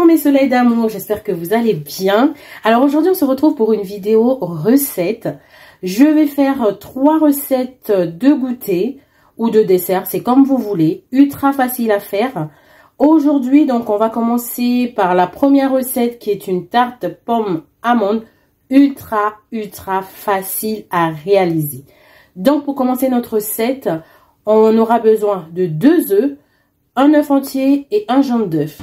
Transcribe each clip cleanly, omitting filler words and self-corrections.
Bonjour mes soleils d'amour, j'espère que vous allez bien. Alors aujourd'hui on se retrouve pour une vidéo recette. Je vais faire 3 recettes de goûter ou de dessert, c'est comme vous voulez, ultra facile à faire. Aujourd'hui donc on va commencer par la première recette qui est une tarte pomme amande ultra facile à réaliser. Donc pour commencer notre recette, on aura besoin de 2 œufs, un œuf entier et un jaune d'œuf.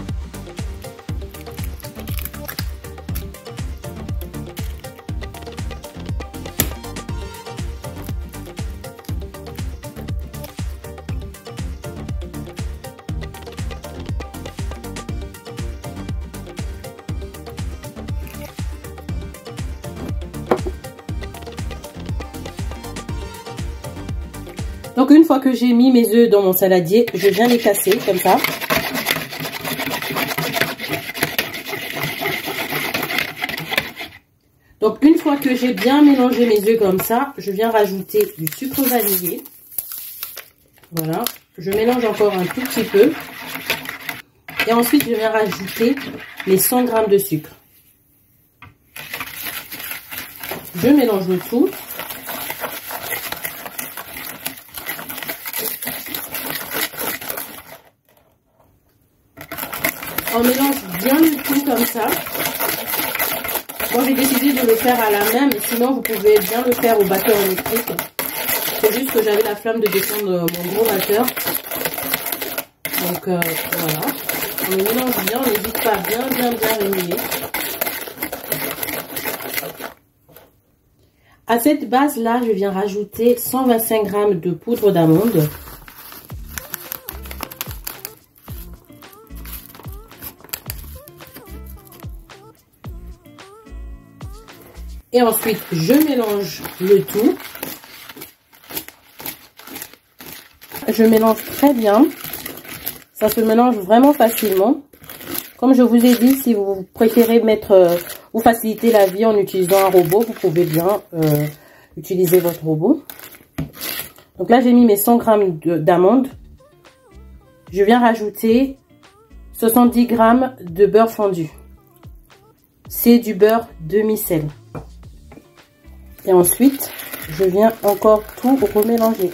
Donc une fois que j'ai mis mes œufs dans mon saladier, je viens les casser comme ça. Donc une fois que j'ai bien mélangé mes œufs comme ça, je viens rajouter du sucre vanillé. Voilà, je mélange encore un tout petit peu. Et ensuite je viens rajouter les 100 g de sucre. Je mélange le tout. On mélange bien le tout comme ça. Moi j'ai décidé de le faire à la main, mais sinon vous pouvez bien le faire au batteur électrique. C'est juste que j'avais la flamme de descendre mon gros batteur. Donc voilà. On le mélange bien, on n'hésite pas à bien remuer. À cette base là, je viens rajouter 125 g de poudre d'amande. Et ensuite, je mélange le tout. Je mélange très bien. Ça se mélange vraiment facilement. Comme je vous ai dit, si vous préférez ou faciliter la vie en utilisant un robot, vous pouvez bien utiliser votre robot. Donc là, j'ai mis mes 100 g d'amandes. Je viens rajouter 70 g de beurre fondu. C'est du beurre demi-sel. Et ensuite, je viens encore tout remélanger.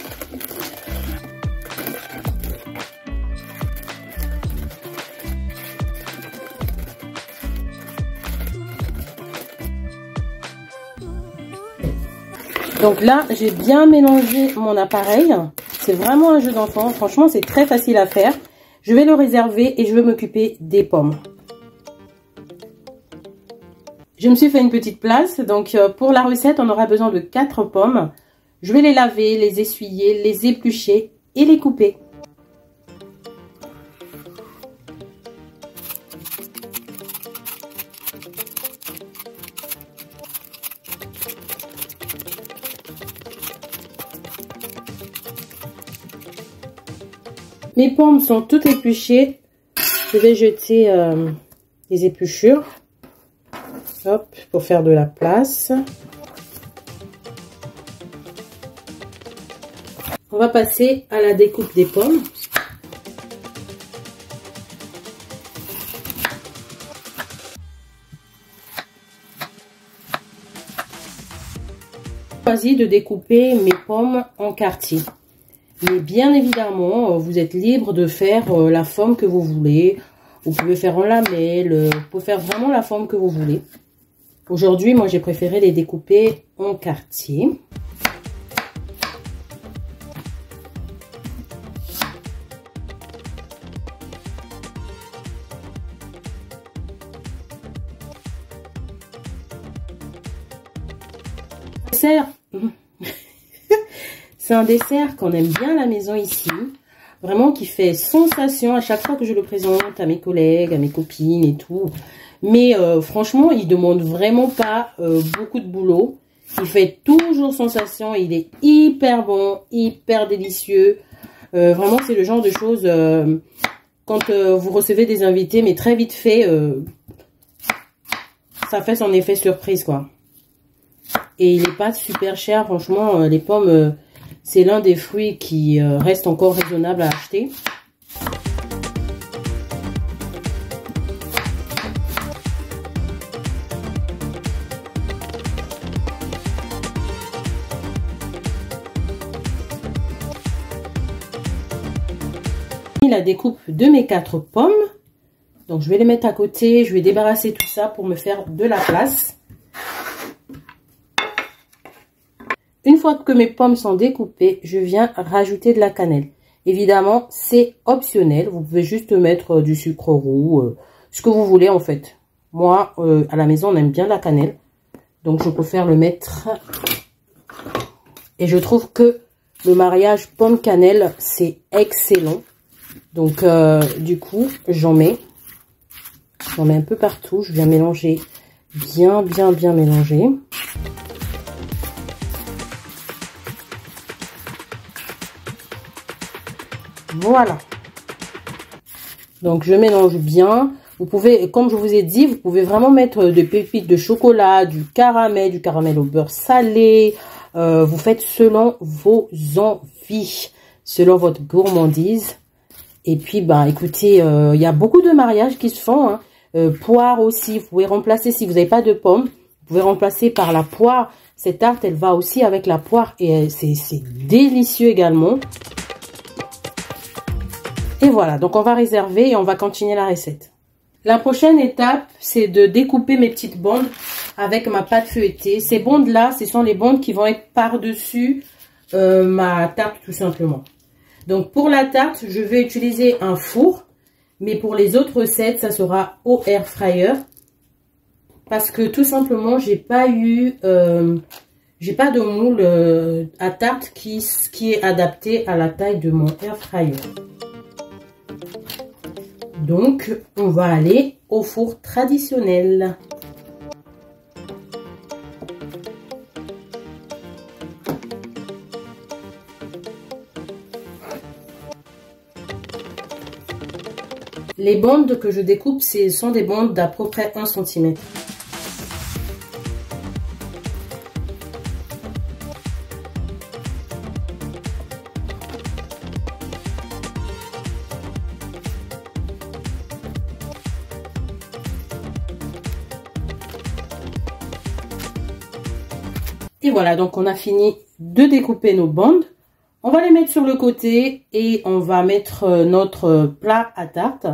Donc là, j'ai bien mélangé mon appareil. C'est vraiment un jeu d'enfant. Franchement, c'est très facile à faire. Je vais le réserver et je vais m'occuper des pommes. Je me suis fait une petite place, donc pour la recette, on aura besoin de 4 pommes. Je vais les laver, les essuyer, les éplucher et les couper. Mes pommes sont toutes épluchées. Je vais jeter les épluchures. Hop, pour faire de la place. On va passer à la découpe des pommes. J'ai choisi de découper mes pommes en quartiers. Mais bien évidemment, vous êtes libre de faire la forme que vous voulez. Vous pouvez faire en lamelles, vous pouvez faire vraiment la forme que vous voulez. Aujourd'hui, moi, j'ai préféré les découper en quartiers. Dessert. C'est un dessert qu'on aime bien à la maison ici. Vraiment qui fait sensation à chaque fois que je le présente à mes collègues, à mes copines et tout. Mais franchement, il demande vraiment pas beaucoup de boulot. Il fait toujours sensation. Il est hyper bon, hyper délicieux. Vraiment, c'est le genre de choses quand vous recevez des invités, mais très vite fait, ça fait son effet surprise, quoi. Et il n'est pas super cher, franchement. Les pommes, c'est l'un des fruits qui reste encore raisonnable à acheter. La découpe de mes 4 pommes. Donc je vais les mettre à côté, je vais débarrasser tout ça pour me faire de la place. Une fois que mes pommes sont découpées, je viens rajouter de la cannelle. Évidemment, c'est optionnel, vous pouvez juste mettre du sucre roux, ce que vous voulez en fait. Moi, à la maison, on aime bien la cannelle, donc je préfère le mettre. Et je trouve que le mariage pomme-cannelle, c'est excellent. Donc, du coup, j'en mets un peu partout. Je viens mélanger, bien mélanger. Voilà. Donc, je mélange bien. Vous pouvez, comme je vous ai dit, vous pouvez vraiment mettre des pépites de chocolat, du caramel au beurre salé. Vous faites selon vos envies, selon votre gourmandise. Et puis, bah, écoutez, il y a beaucoup de mariages qui se font. Hein. Poire aussi, vous pouvez remplacer, si vous n'avez pas de pommes, vous pouvez remplacer par la poire. Cette tarte, elle va aussi avec la poire et c'est délicieux également. Et voilà, donc on va réserver et on va continuer la recette. La prochaine étape, c'est de découper mes petites bandes avec ma pâte feuilletée. Ces bandes-là, ce sont les bandes qui vont être par-dessus ma tarte tout simplement. Donc pour la tarte, je vais utiliser un four. Mais pour les autres recettes, ça sera au air fryer. Parce que tout simplement, j'ai pas de moule à tarte qui est adapté à la taille de mon air fryer. Donc, on va aller au four traditionnel. Les bandes que je découpe, ce sont des bandes d'à peu près 1 cm. Et voilà, donc on a fini de découper nos bandes. On va les mettre sur le côté et on va mettre notre plat à tarte.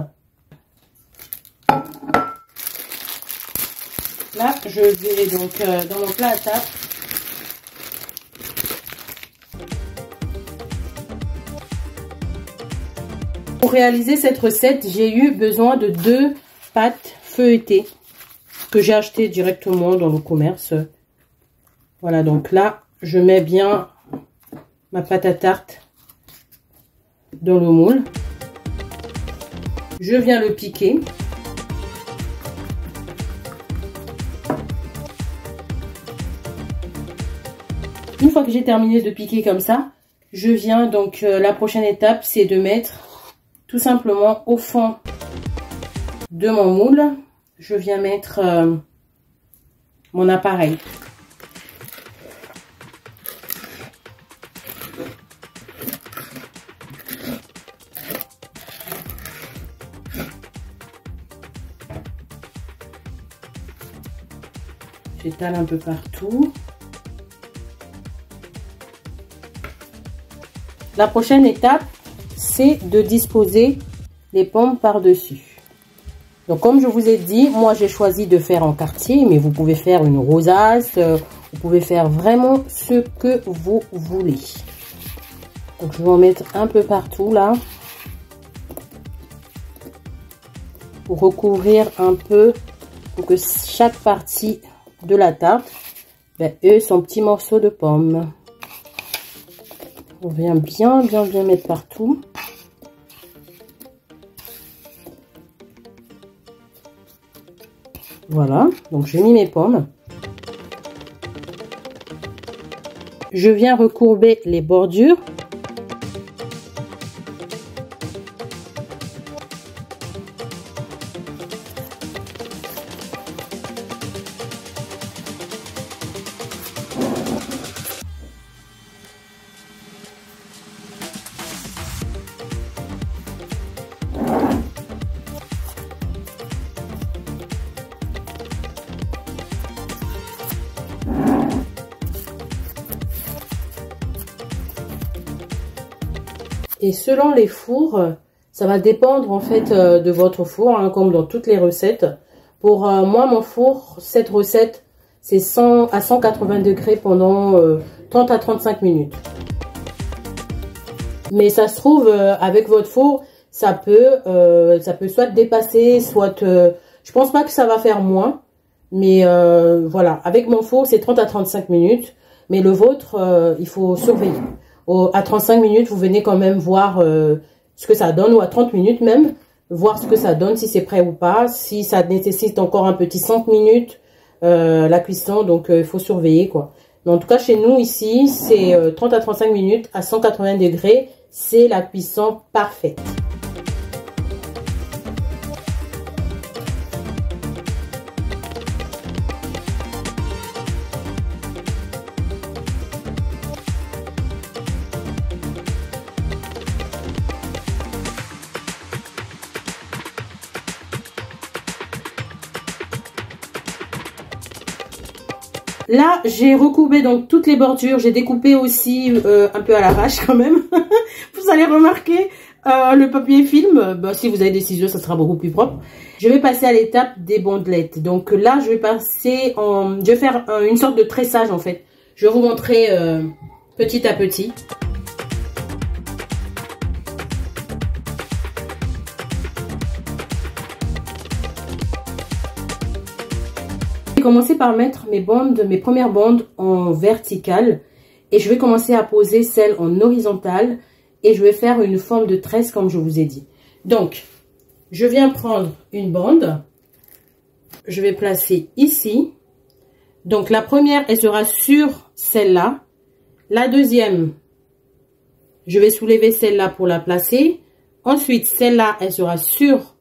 Là, je vais donc dans mon plat à tarte. Pour réaliser cette recette, j'ai eu besoin de 2 pâtes feuilletées que j'ai achetées directement dans le commerce. Voilà, donc là, je mets bien ma pâte à tarte dans le moule. Je viens le piquer. Une fois que j'ai terminé de piquer comme ça, je viens donc, la prochaine étape, c'est de mettre tout simplement au fond de mon moule, je viens mettre mon appareil. J'étale un peu partout. La prochaine étape, c'est de disposer les pommes par-dessus. Donc, comme je vous ai dit, moi, j'ai choisi de faire en quartier, mais vous pouvez faire une rosace, vous pouvez faire vraiment ce que vous voulez. Donc, je vais en mettre un peu partout, là, pour recouvrir un peu, pour que chaque partie de la tarte ait son petit morceau de pomme. On vient bien mettre partout. Voilà, donc j'ai mis mes pommes. Je viens recourber les bordures. Et selon les fours, Ça va dépendre en fait de votre four, hein, comme dans toutes les recettes. Pour moi, mon four, cette recette, c'est 100 à 180 degrés pendant 30 à 35 minutes. Mais ça se trouve, avec votre four, ça peut soit dépasser, soit... je pense pas que ça va faire moins. Mais voilà, avec mon four, c'est 30 à 35 minutes. Mais le vôtre, il faut surveiller. À 35 minutes, vous venez quand même voir ce que ça donne. Ou à 30 minutes même, voir ce que ça donne, si c'est prêt ou pas. Si ça nécessite encore un petit 5 minutes, la cuisson. Donc, il faut surveiller, quoi. Mais en tout cas, chez nous, ici, c'est 30 à 35 minutes à 180 degrés. C'est la cuisson parfaite. Là, j'ai recoupé donc toutes les bordures. J'ai découpé aussi un peu à l'arrache quand même. Vous allez remarquer le papier film. Bah, si vous avez des ciseaux, ça sera beaucoup plus propre. Je vais passer à l'étape des bandelettes. Donc là, je vais passer je vais faire une sorte de tressage en fait. Je vais vous montrer petit à petit. Je vais commencer par mettre mes premières bandes en verticale et je vais commencer à poser celles en horizontale et je vais faire une forme de tresse comme je vous ai dit. Donc, je viens prendre une bande, je vais placer ici. Donc, la première, elle sera sur celle-là. La deuxième, je vais soulever celle-là pour la placer. Ensuite, celle-là, elle sera sur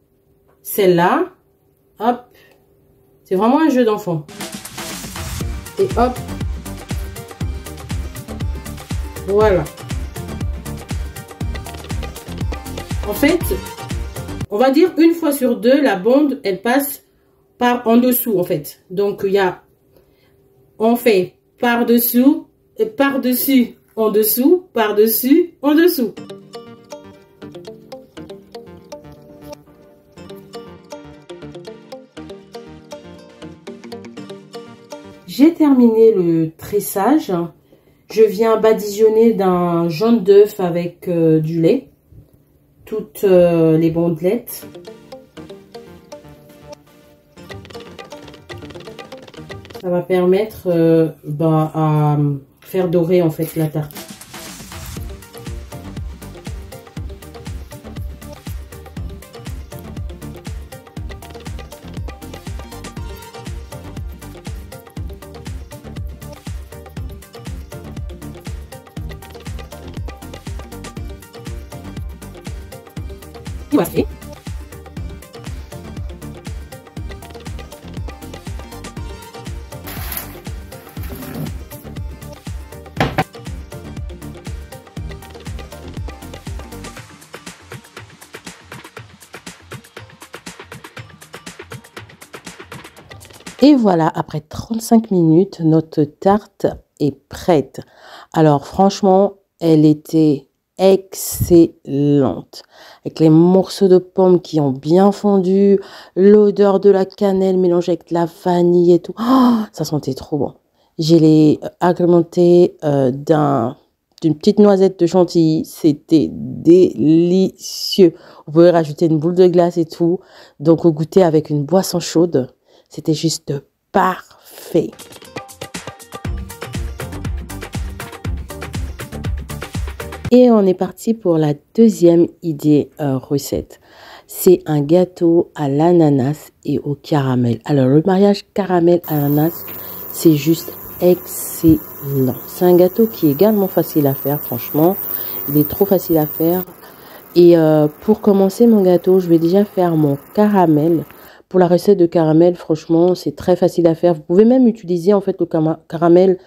celle-là. Hop. C'est vraiment un jeu d'enfant. Et hop. Voilà. En fait, on va dire une fois sur deux, la bande, elle passe par en dessous, en fait. Donc, on fait par-dessous, par-dessus, en dessous, par-dessus, en dessous. J'ai terminé le tressage. Je viens badigeonner d'un jaune d'œuf avec du lait. Toutes les bandelettes. Ça va permettre à faire dorer en fait la tarte. Voilà. Et voilà, après 35 minutes, notre tarte est prête. Alors franchement, elle était excellente. Avec les morceaux de pommes qui ont bien fondu, l'odeur de la cannelle mélangée avec la vanille et tout. Oh, ça sentait trop bon. Je l'ai agrémenté d'une petite noisette de chantilly. C'était délicieux. Vous pouvez rajouter une boule de glace et tout. Donc au goûter avec une boisson chaude. C'était juste parfait. Et on est parti pour la deuxième idée recette. C'est un gâteau à l'ananas et au caramel. Alors le mariage caramel-ananas, c'est juste excellent. C'est un gâteau qui est également facile à faire, franchement. Il est trop facile à faire. Et pour commencer mon gâteau, je vais déjà faire mon caramel. Pour la recette de caramel, franchement, c'est très facile à faire. Vous pouvez même utiliser en fait le caramel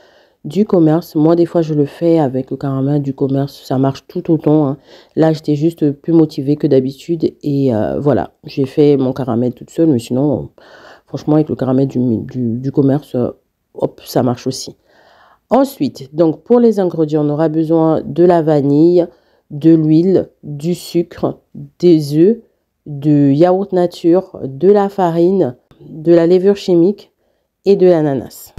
du commerce. Moi, des fois, je le fais avec le caramel du commerce. Ça marche tout autant. Hein. Là, j'étais juste plus motivée que d'habitude. Et voilà, j'ai fait mon caramel toute seule. Mais sinon, franchement, avec le caramel du commerce, hop, ça marche aussi. Ensuite, donc pour les ingrédients, on aura besoin de la vanille, de l'huile, du sucre, des œufs, du yaourt nature, de la farine, de la levure chimique et de l'ananas.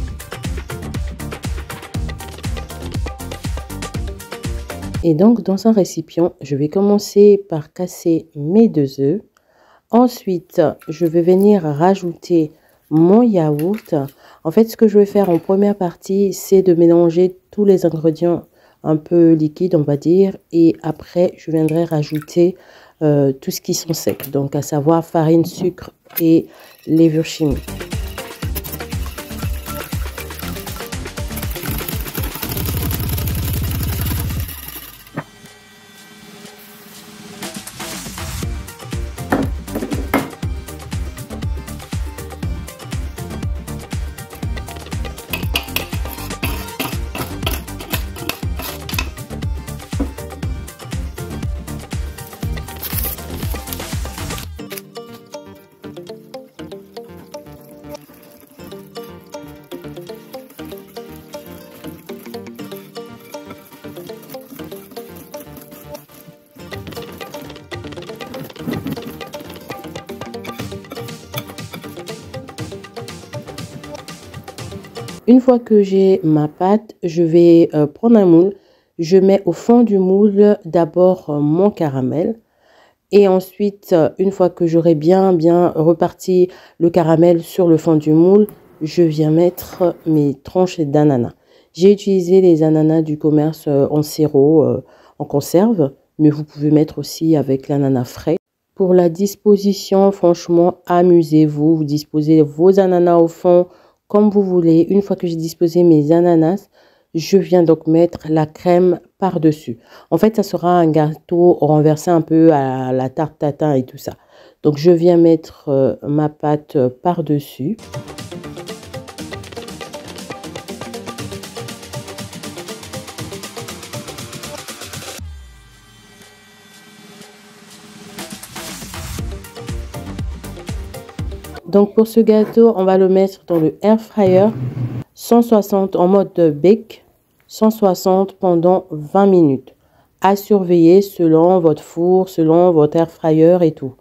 Et donc dans un récipient, je vais commencer par casser mes 2 œufs. Ensuite, je vais venir rajouter mon yaourt. En fait, ce que je vais faire en première partie, c'est de mélanger tous les ingrédients un peu liquides, on va dire. Et après, je viendrai rajouter tout ce qui sont secs. Donc, à savoir farine, sucre et levure chimique. Une fois que j'ai ma pâte, je vais prendre un moule. Je mets au fond du moule d'abord mon caramel. Et ensuite, une fois que j'aurai bien reparti le caramel sur le fond du moule, je viens mettre mes tranches d'ananas. J'ai utilisé les ananas du commerce en sirop, en conserve, mais vous pouvez mettre aussi avec l'ananas frais. Pour la disposition, franchement, amusez-vous. Vous disposez vos ananas au fond comme vous voulez. Une fois que j'ai disposé mes ananas, je viens donc mettre la crème par-dessus. En fait, ça sera un gâteau renversé un peu à la tarte tatin et tout ça. Donc, je viens mettre ma pâte par-dessus. Donc, pour ce gâteau, on va le mettre dans le air fryer 160 en mode bake, 160 pendant 20 minutes. À surveiller selon votre four, selon votre air fryer et tout.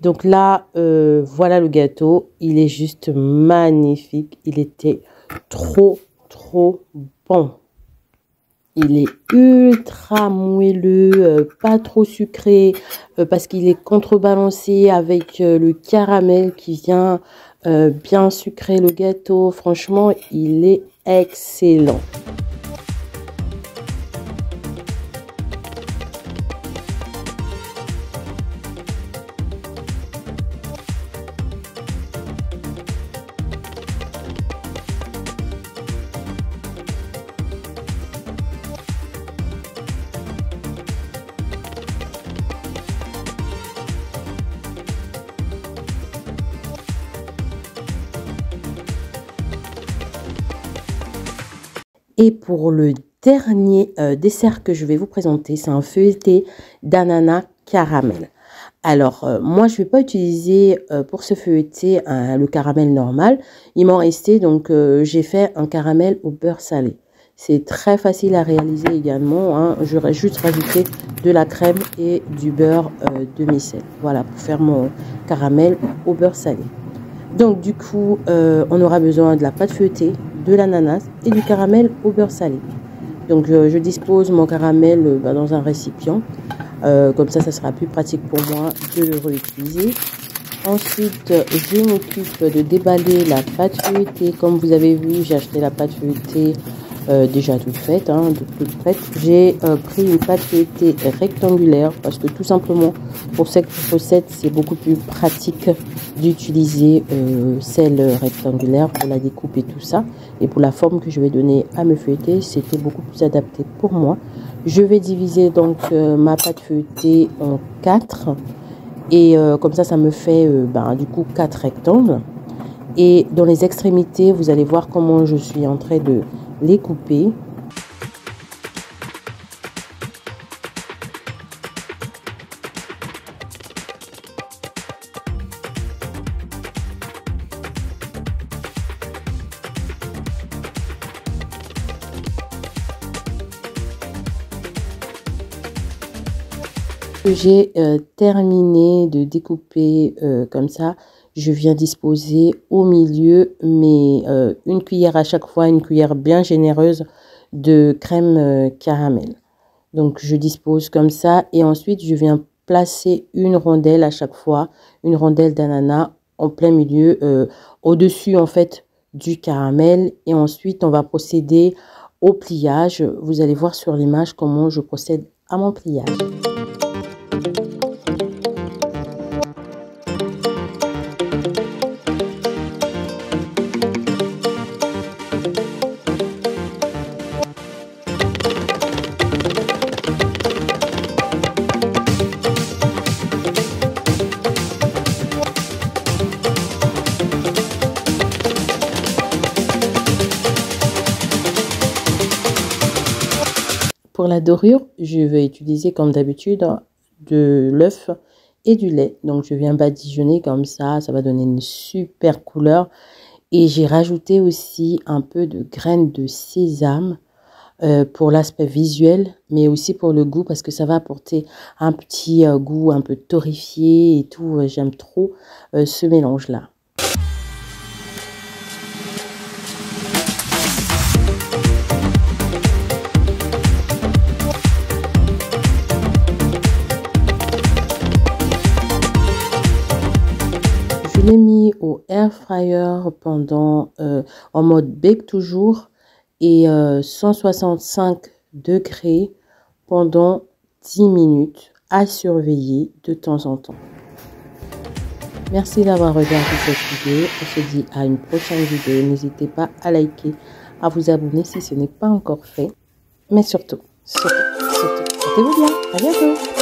Donc là, voilà le gâteau. Il est juste magnifique. Il était trop bon. Il est ultra moelleux, pas trop sucré, parce qu'il est contrebalancé avec le caramel qui vient bien sucrer le gâteau. Franchement, il est excellent. Et pour le dernier dessert que je vais vous présenter, c'est un feuilleté d'ananas caramel. Alors, moi, je ne vais pas utiliser pour ce feuilleté le caramel normal. Il m'en restait, donc j'ai fait un caramel au beurre salé. C'est très facile à réaliser également. Hein. J'aurais juste rajouté de la crème et du beurre demi-sel. Voilà, pour faire mon caramel au beurre salé. Donc, du coup, on aura besoin de la pâte feuilletée, de l'ananas et du caramel au beurre salé. Donc, je dispose mon caramel dans un récipient. Comme ça sera plus pratique pour moi de le réutiliser. Ensuite, je m'occupe de déballer la pâte feuilletée. Comme vous avez vu, j'ai acheté la pâte feuilletée déjà toute faite, hein, toute prête. J'ai pris une pâte feuilletée rectangulaire parce que tout simplement, pour cette recette, c'est beaucoup plus pratique d'utiliser celle rectangulaire pour la découpe et tout ça. Et pour la forme que je vais donner à mes feuilletés, c'était beaucoup plus adapté pour moi. Je vais diviser donc ma pâte feuilletée en 4 et comme ça me fait du coup 4 rectangles. Et dans les extrémités, vous allez voir comment je suis en train de les couper. que j'ai terminé de découper comme ça, je viens disposer au milieu une cuillère à chaque fois, une cuillère bien généreuse de crème caramel. Donc je dispose comme ça et ensuite je viens placer une rondelle à chaque fois, une rondelle d'ananas en plein milieu, au-dessus en fait du caramel, et ensuite on va procéder au pliage. Vous allez voir sur l'image comment je procède à mon pliage. Pour la dorure, je vais utiliser comme d'habitude de l'œuf et du lait. Donc je viens badigeonner comme ça va donner une super couleur. Et j'ai rajouté aussi un peu de graines de sésame pour l'aspect visuel, mais aussi pour le goût, parce que ça va apporter un petit goût un peu torréfié et tout. J'aime trop ce mélange-là. Je l'ai mis au air fryer pendant en mode bake toujours et 165 degrés pendant 10 minutes à surveiller de temps en temps. Merci d'avoir regardé cette vidéo. On se dit à une prochaine vidéo. N'hésitez pas à liker, à vous abonner si ce n'est pas encore fait. Mais surtout, portez-vous bien. À bientôt.